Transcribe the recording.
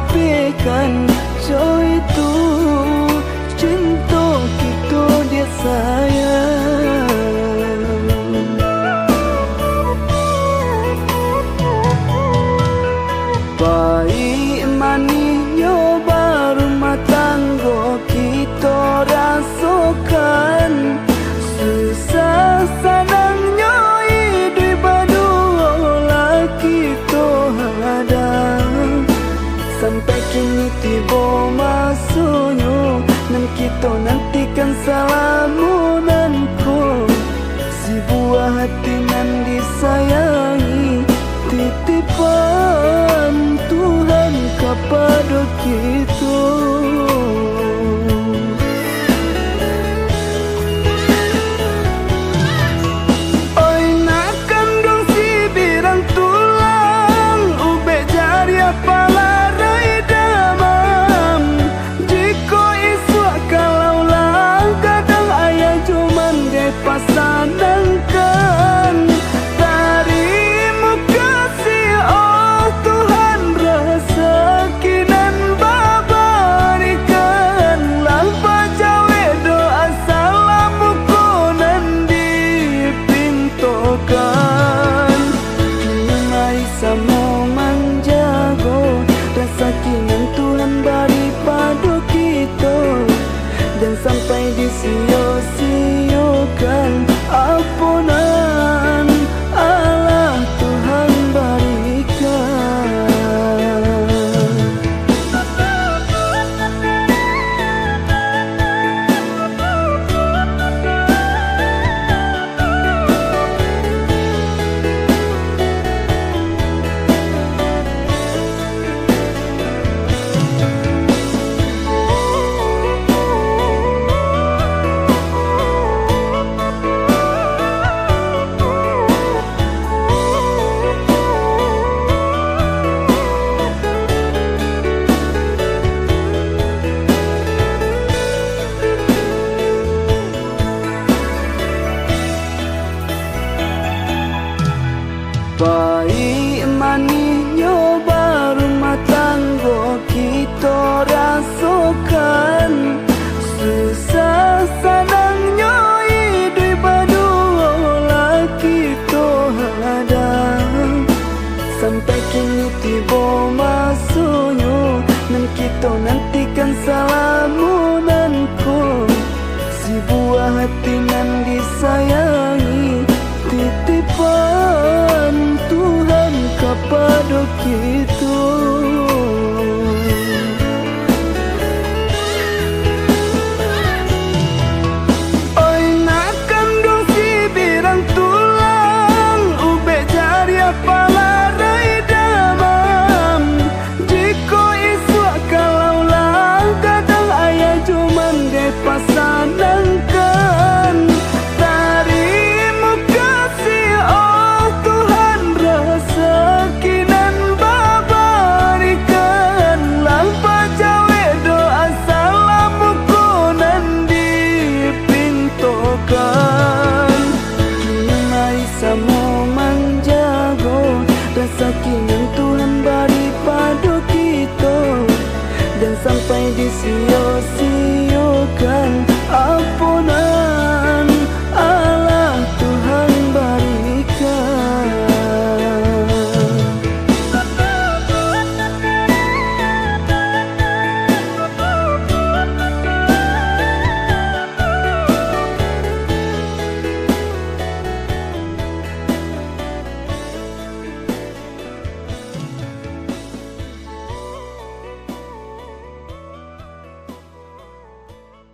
impikan. So itu cinta kita dia sayang. Baik manisnya baru rumah tangga kita rasakan. Susah senangnya hidup berdua lah kita hadang. Sampai kini tiba masanya dan kita nantikan salamunanku. Si buah hati nan disayangi, titipan Tuhan kepada kita. Oi nak kandung si birang tulang, ubek jari apalah rai damam. Jika isu kalaulah kadang ayah cuman dia pasanangkan. Terima kasih oh Tuhan, rasa kinan babarikan. Lampa jawe doa salamuku nan dipintokan. Mengenai sama menjago rasa kinan Tuhan beri pada kita. Dan sampai disio-siokan ampunan Allah Tuhan berikan. Baik manisnya baru rumah tangga kita rasakan. Susah senangnya hidup berdua lah kita hadang. Sampai kini tiba